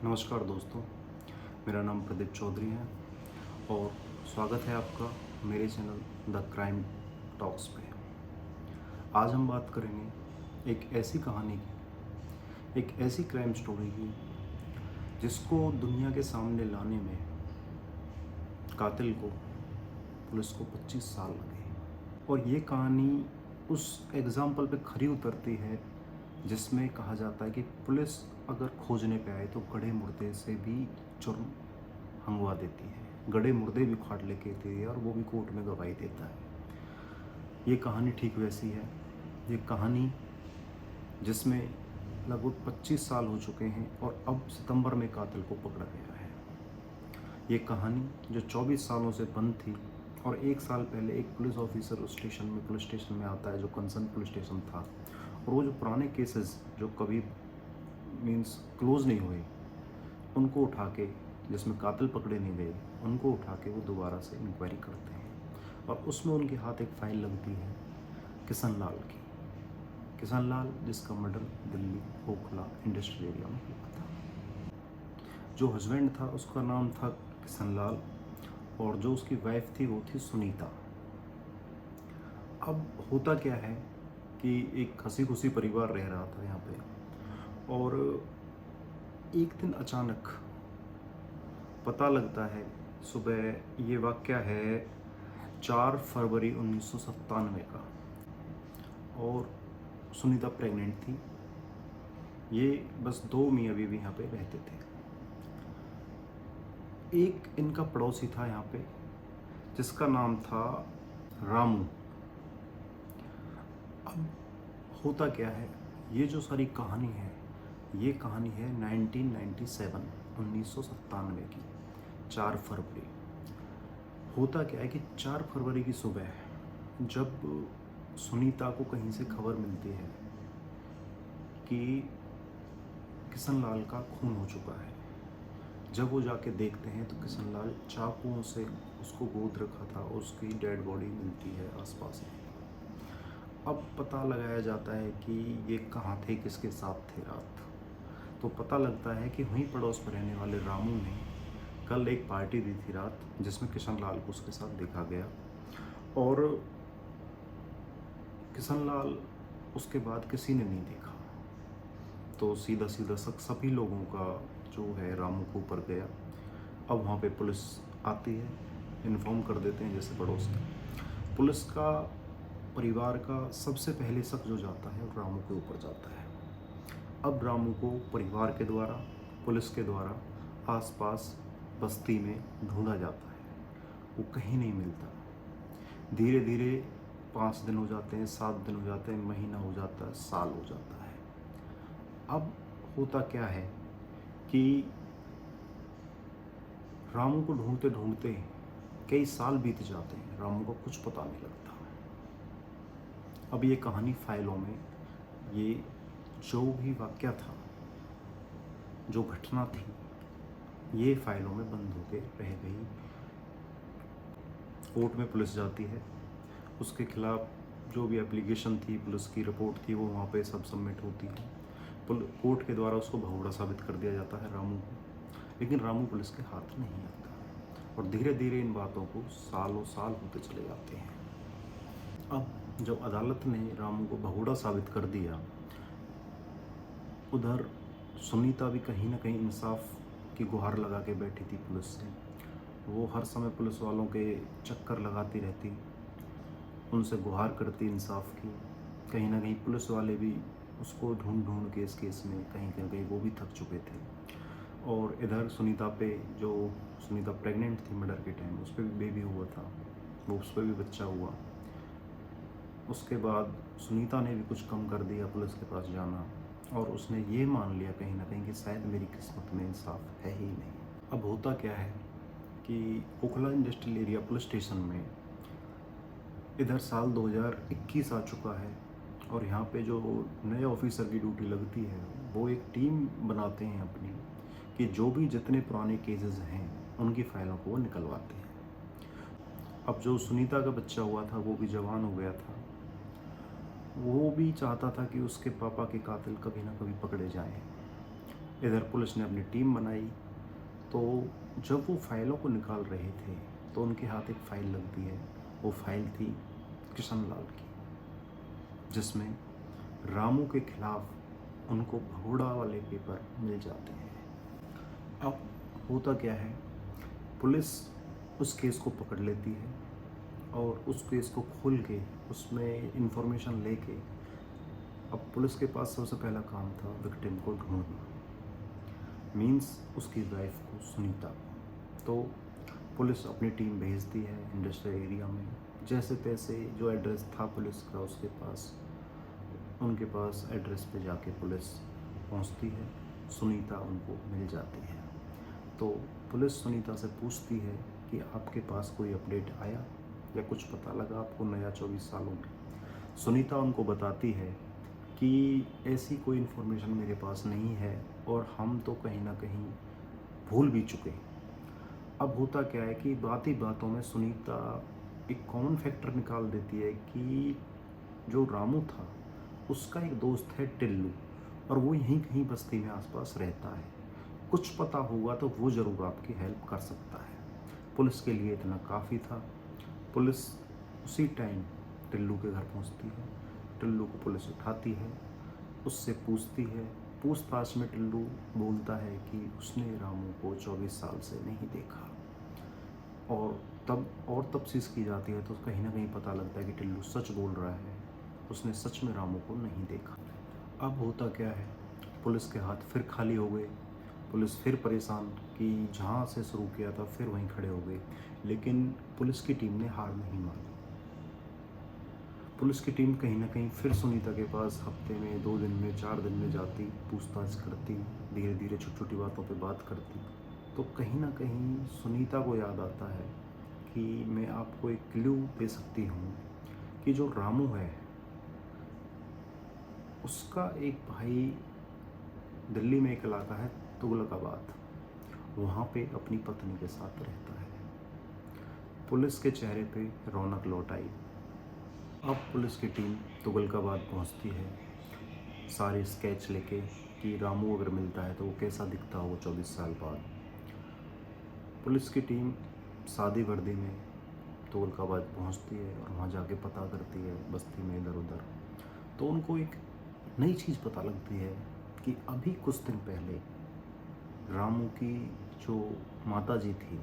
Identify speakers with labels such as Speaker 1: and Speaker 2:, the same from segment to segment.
Speaker 1: नमस्कार दोस्तों, मेरा नाम प्रदीप चौधरी है और स्वागत है आपका मेरे चैनल द क्राइम टॉक्स पे। आज हम बात करेंगे एक ऐसी कहानी की, एक ऐसी क्राइम स्टोरी की जिसको दुनिया के सामने लाने में कातिल को, पुलिस को 25 साल लगे। और ये कहानी उस एग्ज़ाम्पल पे खरी उतरती है जिसमें कहा जाता है कि पुलिस अगर खोजने पे आए तो गड़े मुर्दे से भी जुर्म हंगवा देती है, गड़े मुर्दे भी उखाड़ लेके देती है और वो भी कोर्ट में गवाही देता है। ये कहानी ठीक वैसी है। ये कहानी जिसमें लगभग 25 साल हो चुके हैं और अब सितंबर में कातिल को पकड़ा गया है। ये कहानी जो 24 सालों से बंद थी और 1 साल पहले एक पुलिस ऑफिसर उस पुलिस स्टेशन में आता है जो कंसर्न पुलिस स्टेशन था, और वो जो पुराने केसेस जो कभी क्लोज नहीं हुए उनको उठा के, जिसमें कातिल पकड़े नहीं गए, उनको उठा के वो दोबारा से इंक्वायरी करते हैं। और उसमें उनके हाथ एक फाइल लगती है किशन लाल की। किशन लाल जिसका murder Delhi Okhla industrial area में हुआ था। जो हस्बैंड था उसका नाम था किशन लाल और जो उसकी वाइफ थी वो थी सुनीता। अब होता क्या है कि एक हंसी खुशी परिवार रह रहा था यहाँ पे, और एक दिन अचानक पता लगता है, सुबह, ये वाक़या है 4 फरवरी 1997 का, और सुनीता प्रेग्नेंट थी। ये बस 2 मियाँ बीवी यहाँ पे रहते थे। एक इनका पड़ोसी था यहाँ पे जिसका नाम था रामू। अब होता क्या है, ये जो सारी कहानी है, ये कहानी है 1997 की 4 फरवरी। होता क्या है कि 4 फरवरी की सुबह जब सुनीता को कहीं से खबर मिलती है कि किशन लाल का खून हो चुका है, जब वो जाके देखते हैं तो किशन लाल चाकुओं से उसको गोद रखा था और उसकी डेड बॉडी मिलती है आसपास में। अब पता लगाया जाता है कि ये कहाँ थे, किसके साथ थे रात। तो पता लगता है कि वहीं पड़ोस में रहने वाले रामू ने कल एक पार्टी दी थी रात, जिसमें किशन लाल को उसके साथ देखा गया। और किशन लाल उसके बाद किसी ने नहीं देखा, तो सीधा सीधा सभी लोगों का जो है रामू के ऊपर गया। अब वहाँ पे पुलिस आती है, इन्फॉर्म कर देते हैं जैसे पड़ोस के। पुलिस का परिवार का सबसे पहले शक जो जाता है वो रामू के ऊपर जाता है। अब रामू को परिवार के द्वारा, पुलिस के द्वारा आसपास बस्ती में ढूंढा जाता है, वो कहीं नहीं मिलता। धीरे धीरे 5 दिन हो जाते हैं, 7 दिन हो जाते हैं, महीना हो जाता है, साल हो जाता है। अब होता क्या है कि रामू को ढूंढते ढूंढते कई साल बीत जाते हैं, रामू को कुछ पता नहीं लगता। अब ये कहानी फाइलों में, ये जो भी वाक़या था, जो घटना थी, ये फाइलों में बंद होके रह गई। कोर्ट में पुलिस जाती है, उसके खिलाफ जो भी एप्लीकेशन थी, पुलिस की रिपोर्ट थी, वो वहाँ पे सब सबमिट होती है। कोर्ट के द्वारा उसको भगोड़ा साबित कर दिया जाता है रामू को, लेकिन रामू पुलिस के हाथ नहीं आता। और धीरे धीरे इन बातों को सालों साल होते चले जाते हैं। अब जब अदालत ने रामू को भगोड़ा साबित कर दिया, उधर सुनीता भी कहीं ना कहीं इंसाफ की गुहार लगा के बैठी थी पुलिस से। वो हर समय पुलिस वालों के चक्कर लगाती रहती, उनसे गुहार करती इंसाफ की। कहीं ना कहीं पुलिस वाले भी उसको ढूंढ ढूंढ के इस केस में कहीं ना कहीं वो भी थक चुके थे। और इधर सुनीता पे, जो सुनीता प्रेग्नेंट थी मर्डर के टाइम, उस पर भी बेबी हुआ था, वो उस पर भी बच्चा हुआ। उसके बाद सुनीता ने भी कुछ कम कर दिया पुलिस के पास जाना, और उसने ये मान लिया कहीं ना कहीं कि शायद मेरी किस्मत में इंसाफ है ही नहीं। अब होता क्या है कि Okhla industrial area police station में इधर साल 2021 आ चुका है, और यहाँ पे जो नए ऑफिसर की ड्यूटी लगती है, वो एक टीम बनाते हैं अपनी, कि जो भी जितने पुराने केसेस हैं उनकी फाइलों को वो निकलवाते हैं। अब जो सुनीता का बच्चा हुआ था वो भी जवान हो गया था, वो भी चाहता था कि उसके पापा के कातिल कभी ना कभी पकड़े जाएं। इधर पुलिस ने अपनी टीम बनाई। तो जब वो फाइलों को निकाल रहे थे तो उनके हाथ एक फ़ाइल लगती है। वो फाइल थी किशन लाल की, जिसमें रामू के खिलाफ उनको भगोड़ा वाले पेपर मिल जाते हैं। अब होता क्या है, पुलिस उस केस को पकड़ लेती है और उस केस को खोल के उसमें इंफॉर्मेशन लेके, अब पुलिस के पास सबसे पहला काम था विक्टिम को ढूंढना, मीन्स उसकी वाइफ को, सुनीता को। तो पुलिस अपनी टीम भेजती है इंडस्ट्रियल एरिया में, जैसे तैसे जो एड्रेस था पुलिस का उसके पास, उनके पास एड्रेस पे जाके पुलिस पहुंचती है। सुनीता उनको मिल जाती है। तो पुलिस सुनीता से पूछती है कि आपके पास कोई अपडेट आया या कुछ पता लगा आपको नया 24 सालों में। सुनीता उनको बताती है कि ऐसी कोई इन्फॉर्मेशन मेरे पास नहीं है और हम तो कहीं ना कहीं भूल भी चुके। अब होता क्या है कि बात ही बातों में सुनीता एक कॉमन फैक्टर निकाल देती है कि जो रामू था उसका एक दोस्त है टिल्लू, और वो यहीं कहीं बस्ती में आसपास रहता है। कुछ पता होगा तो वो ज़रूर आपकी हेल्प कर सकता है। पुलिस के लिए इतना काफ़ी था। पुलिस उसी टाइम टिल्लू के घर पहुंचती है। टिल्लू को पुलिस उठाती है, उससे पूछती है। पूछताछ में टिल्लू बोलता है कि उसने रामू को 24 साल से नहीं देखा, और तब तफ्तीश की जाती है तो कहीं ना कहीं पता लगता है कि टिल्लू सच बोल रहा है, उसने सच में रामू को नहीं देखा। अब होता क्या है, पुलिस के हाथ फिर खाली हो गए। पुलिस फिर परेशान कि जहाँ से शुरू किया था फिर वहीं खड़े हो गए। लेकिन पुलिस की टीम ने हार नहीं मानी। पुलिस की टीम कहीं ना कहीं फिर सुनीता के पास हफ्ते में, 2 दिन में, 4 दिन में जाती, पूछताछ करती, धीरे धीरे छोटी छोटी बातों पे बात करती। तो कहीं ना कहीं सुनीता को याद आता है कि मैं आपको एक क्लू दे सकती हूँ कि जो रामू है उसका एक भाई दिल्ली में एक इलाका है तुगलकाबाद, वहाँ पे अपनी पत्नी के साथ रहता है। पुलिस के चेहरे पे रौनक लौट आई। अब पुलिस की टीम तुगलकाबाद पहुँचती है सारे स्केच लेके कि रामू अगर मिलता है तो वो कैसा दिखता हो 24 साल बाद। पुलिस की टीम सादी वर्दी में तुगलकाबाद पहुँचती है और वहाँ जाके पता करती है बस्ती में इधर उधर। तो उनको एक नई चीज़ पता लगती है कि अभी कुछ दिन पहले रामू की जो माता जी थी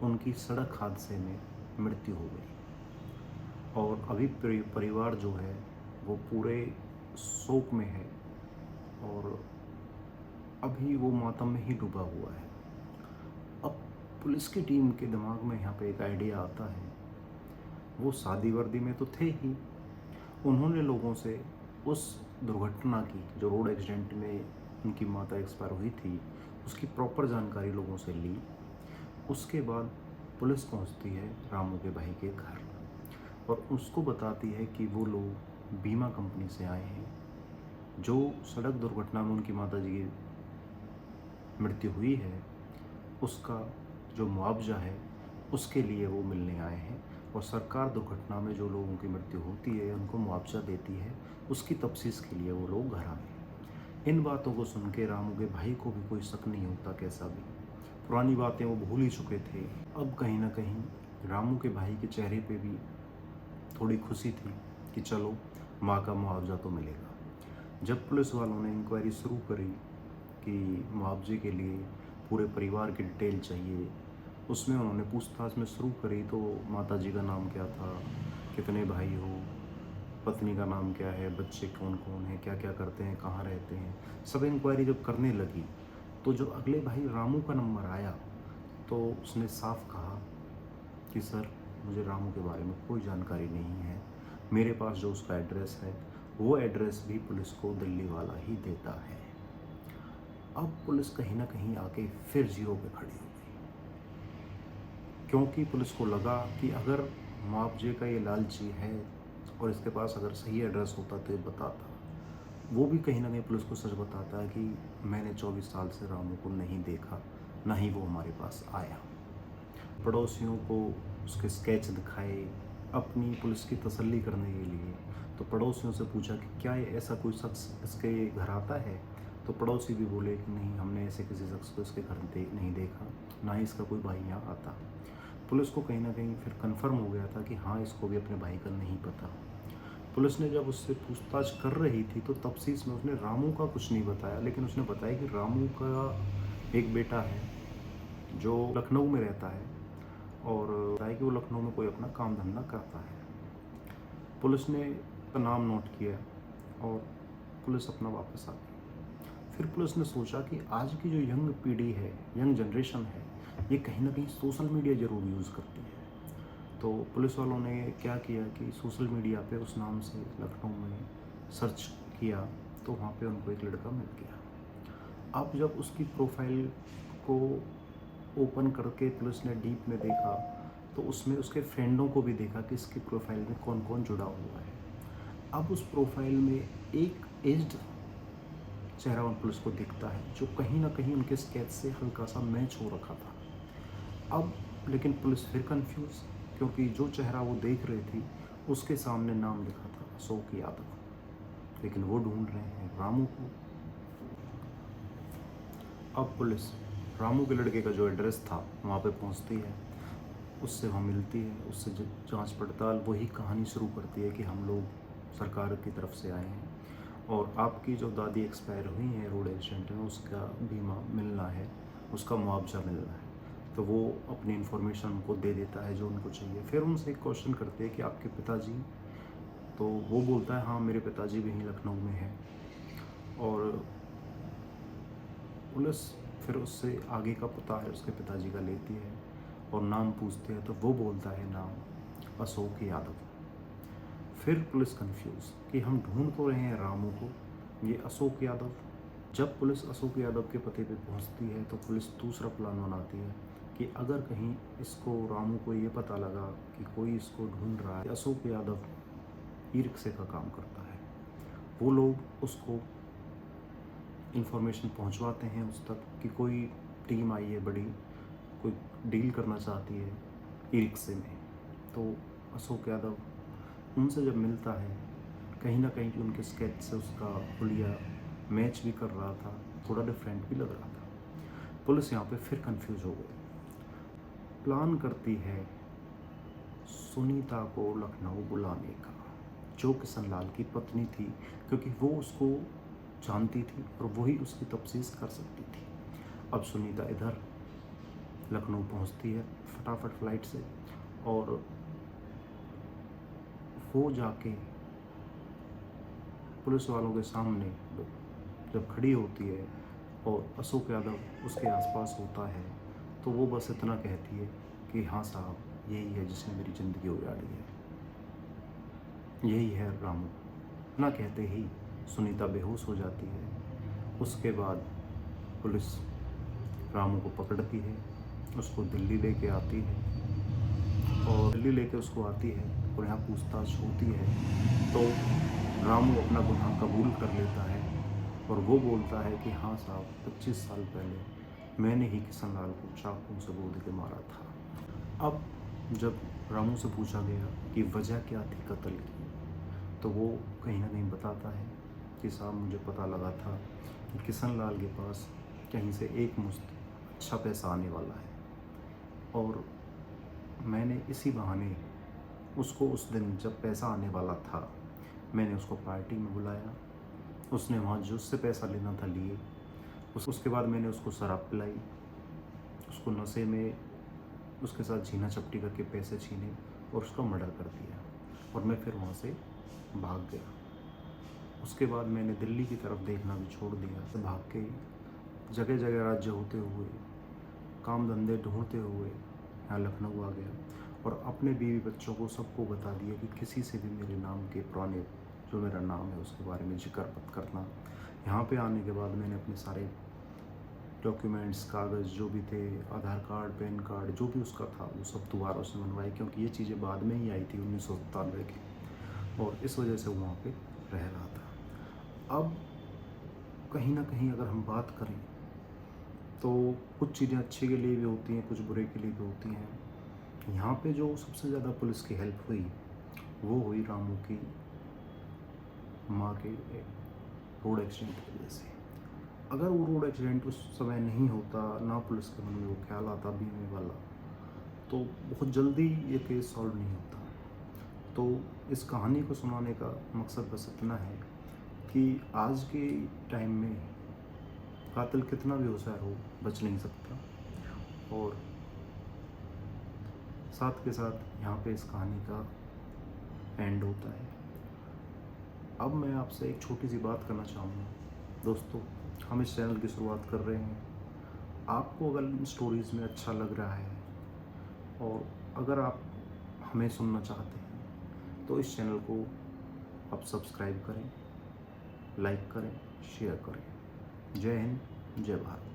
Speaker 1: उनकी सड़क हादसे में मृत्यु हो गई, और अभी परिवार जो है वो पूरे शोक में है और अभी वो मातम में ही डूबा हुआ है। अब पुलिस की टीम के दिमाग में यहाँ पे एक आइडिया आता है। वो शादी वर्दी में तो थे ही, उन्होंने लोगों से उस दुर्घटना की, जो रोड एक्सीडेंट में उनकी माता एक्सपायर हुई थी, उसकी प्रॉपर जानकारी लोगों से ली। उसके बाद पुलिस पहुंचती है रामू के भाई के घर और उसको बताती है कि वो लोग बीमा कंपनी से आए हैं, जो सड़क दुर्घटना में उनकी माता जी की मृत्यु हुई है उसका जो मुआवजा है उसके लिए वो मिलने आए हैं, और सरकार दुर्घटना में जो लोगों की मृत्यु होती है उनको मुआवजा देती है, उसकी तफ्तीश के लिए वो लोग घर आए। इन बातों को सुन के रामू के भाई को भी कोई शक नहीं होता, कैसा भी पुरानी बातें वो भूल ही चुके थे। अब कहीं ना कहीं रामू के भाई के चेहरे पे भी थोड़ी खुशी थी कि चलो माँ का मुआवजा तो मिलेगा। जब पुलिस वालों ने इंक्वायरी शुरू करी कि मुआवजे के लिए पूरे परिवार की डिटेल चाहिए, उसमें उन्होंने पूछताछ में शुरू करी तो माता जी का नाम क्या था, कितने भाई हो, पत्नी का नाम क्या है, बच्चे कौन कौन हैं, क्या क्या करते हैं, कहाँ रहते हैं, सब इंक्वायरी जब करने लगी तो जो अगले भाई रामू का नंबर आया तो उसने साफ कहा कि सर मुझे रामू के बारे में कोई जानकारी नहीं है, मेरे पास जो उसका एड्रेस है वो एड्रेस भी पुलिस को दिल्ली वाला ही देता है। अब पुलिस कहीं ना कहीं आके फिर जीरो पे खड़ी हो गई, क्योंकि पुलिस को लगा कि अगर मुआवजे का ये लालची है और इसके पास अगर सही एड्रेस होता तो ये बताता। वो भी कहीं ना कहीं पुलिस को सच बताता है कि मैंने 24 साल से रामू को नहीं देखा, ना ही वो हमारे पास आया। पड़ोसियों को उसके स्केच दिखाए अपनी पुलिस की तसल्ली करने के लिए। तो पड़ोसियों से पूछा कि क्या ये ऐसा कोई शख्स इसके घर आता है, तो पड़ोसी भी बोले कि नहीं, हमने ऐसे किसी शख्स को इसके घर नहीं देखा, ना ही इसका कोई भाई यहाँ आता। पुलिस को कहीं ना कहीं फिर कंफर्म हो गया था कि हाँ, इसको भी अपने भाई का नहीं पता। पुलिस ने जब उससे पूछताछ कर रही थी तो तफसीस में उसने रामू का कुछ नहीं बताया, लेकिन उसने बताया कि रामू का एक बेटा है जो लखनऊ में रहता है और बताया कि वो लखनऊ में कोई अपना काम धंधा करता है। पुलिस ने का नाम नोट किया और पुलिस अपना वापस आ गई। फिर पुलिस ने सोचा कि आज की जो यंग पीढ़ी है, यंग जनरेशन है, ये कहीं ना कहीं सोशल मीडिया ज़रूर यूज़ करती है। तो पुलिस वालों ने क्या किया कि सोशल मीडिया पे उस नाम से लखनऊ में सर्च किया तो वहाँ पे उनको एक लड़का मिल गया। अब जब उसकी प्रोफाइल को ओपन करके पुलिस ने डीप में देखा तो उसमें उसके फ्रेंडों को भी देखा कि इसकी प्रोफाइल में कौन कौन जुड़ा हुआ है। अब उस प्रोफाइल में एक एज्ड चेहरा उन पुलिस को दिखता है जो कहीं ना कहीं उनके स्केच से हल्का सा मैच हो रखा था। अब लेकिन पुलिस फिर कंफ्यूज, क्योंकि जो चेहरा वो देख रही थी उसके सामने नाम लिखा था अशोक यादव, लेकिन वो ढूंढ रहे हैं रामू को। अब पुलिस रामू के लड़के का जो एड्रेस था वहाँ पे पहुँचती है, उससे वहाँ मिलती है, उससे जांच पड़ताल वही कहानी शुरू करती है कि हम लोग सरकार की तरफ से आए हैं और आपकी जो दादी एक्सपायर हुई हैं रोड एक्सीडेंट में, उसका बीमा मिलना है, उसका मुआवजा मिलना है। तो वो अपनी इन्फॉर्मेशन उनको दे देता है जो उनको चाहिए। फिर उनसे एक क्वेश्चन करते हैं कि आपके पिताजी, तो वो बोलता है हाँ, मेरे पिताजी भी यहीं लखनऊ में हैं। और पुलिस फिर उससे आगे का पता है उसके पिताजी का लेती है और नाम पूछते हैं तो वो बोलता है नाम अशोक यादव। फिर पुलिस कंफ्यूज कि हम ढूंढ तो रहे हैं रामू को, ये अशोक यादव। जब पुलिस अशोक यादव के पते पे पहुंचती है तो पुलिस दूसरा प्लान बनाती है कि अगर कहीं इसको रामू को ये पता लगा कि कोई इसको ढूंढ रहा है, अशोक यादव ई रिक्शे का काम करता है, वो लोग उसको इन्फॉर्मेशन पहुंचवाते हैं उस तक कि कोई टीम आई है बड़ी, कोई डील करना चाहती है ई रिक्शे में। तो अशोक यादव उनसे जब मिलता है, कहीं ना कहीं उनके स्केच से उसका हुलिया मैच भी कर रहा था, थोड़ा डिफरेंट भी लग रहा था। पुलिस यहाँ पे फिर कंफ्यूज हो गई, प्लान करती है सुनीता को लखनऊ बुलाने का, जो किशन लाल की पत्नी थी, क्योंकि वो उसको जानती थी और वही उसकी तफ्तीश कर सकती थी। अब सुनीता इधर लखनऊ पहुंचती है फटाफट फ्लाइट से और वो जाके पुलिस वालों के सामने जब खड़ी होती है और अशोक यादव उसके आसपास होता है तो वो बस इतना कहती है कि हाँ साहब, यही है जिसने मेरी ज़िंदगी उजाड़ी है, यही है रामू। इतना कहते ही सुनीता बेहोश हो जाती है। उसके बाद पुलिस रामू को पकड़ती है, उसको दिल्ली लेके आती है और दिल्ली लेके उसको आती है और यहाँ पूछताछ होती है तो रामू अपना गुनाह कबूल कर लेता है और वो बोलता है कि हाँ साहब, 25 साल पहले मैंने ही किशन लाल को चाकू से गोद के मारा था। अब जब रामू से पूछा गया कि वजह क्या थी कत्ल की, तो वो कहीं ना कहीं बताता है कि साहब, मुझे पता लगा था कि किशन लाल के पास कहीं से एक मुश्त अच्छा पैसा आने वाला है और मैंने इसी बहाने उसको उस दिन जब पैसा आने वाला था मैंने उसको पार्टी में बुलाया। उसने वहाँ जो उससे पैसा लेना था लिए, उसके बाद मैंने उसको शराब पिलाई, उसको नशे में उसके साथ छीना झपटी करके पैसे छीने और उसका मर्डर कर दिया और मैं फिर वहाँ से भाग गया। उसके बाद मैंने दिल्ली की तरफ देखना भी छोड़ दिया, तो भाग के जगह जगह राज्य होते हुए, काम धंधे ढूंढते हुए यहाँ लखनऊ आ गया और अपने बीवी बच्चों को सबको बता दिया कि किसी से भी मेरे नाम के पुराने जो मेरा नाम है उसके बारे में जिक्र मत करना। यहाँ पे आने के बाद मैंने अपने सारे डॉक्यूमेंट्स, कागज़ जो भी थे, आधार कार्ड, पैन कार्ड, जो भी उसका था, वो सब दोबारा से बनवाई, क्योंकि ये चीज़ें बाद में ही आई थी 1997 की, और इस वजह से वो वहाँ पे रह रहा था। अब कहीं ना कहीं अगर हम बात करें तो कुछ चीज़ें अच्छे के लिए भी होती हैं, कुछ बुरे के लिए भी होती हैं। यहाँ पे जो सबसे ज़्यादा पुलिस की हेल्प हुई वो हुई रामू की माँ के रोड एक्सीडेंट की वजह से। अगर वो रोड एक्सीडेंट उस समय नहीं होता, ना पुलिस के मन में वो ख्याल आता बीमे वाला, तो बहुत जल्दी ये केस सॉल्व नहीं होता। तो इस कहानी को सुनाने का मकसद बस इतना है कि आज के टाइम में कातिल कितना भी होशियार हो, बच नहीं सकता। और साथ के साथ यहाँ पे इस कहानी का एंड होता है। अब मैं आपसे एक छोटी सी बात करना चाहूँगा। दोस्तों, हम इस चैनल की शुरुआत कर रहे हैं। आपको अगर इन स्टोरीज़ में अच्छा लग रहा है और अगर आप हमें सुनना चाहते हैं तो इस चैनल को आप सब्सक्राइब करें, लाइक करें, शेयर करें। जय हिंद, जय भारत।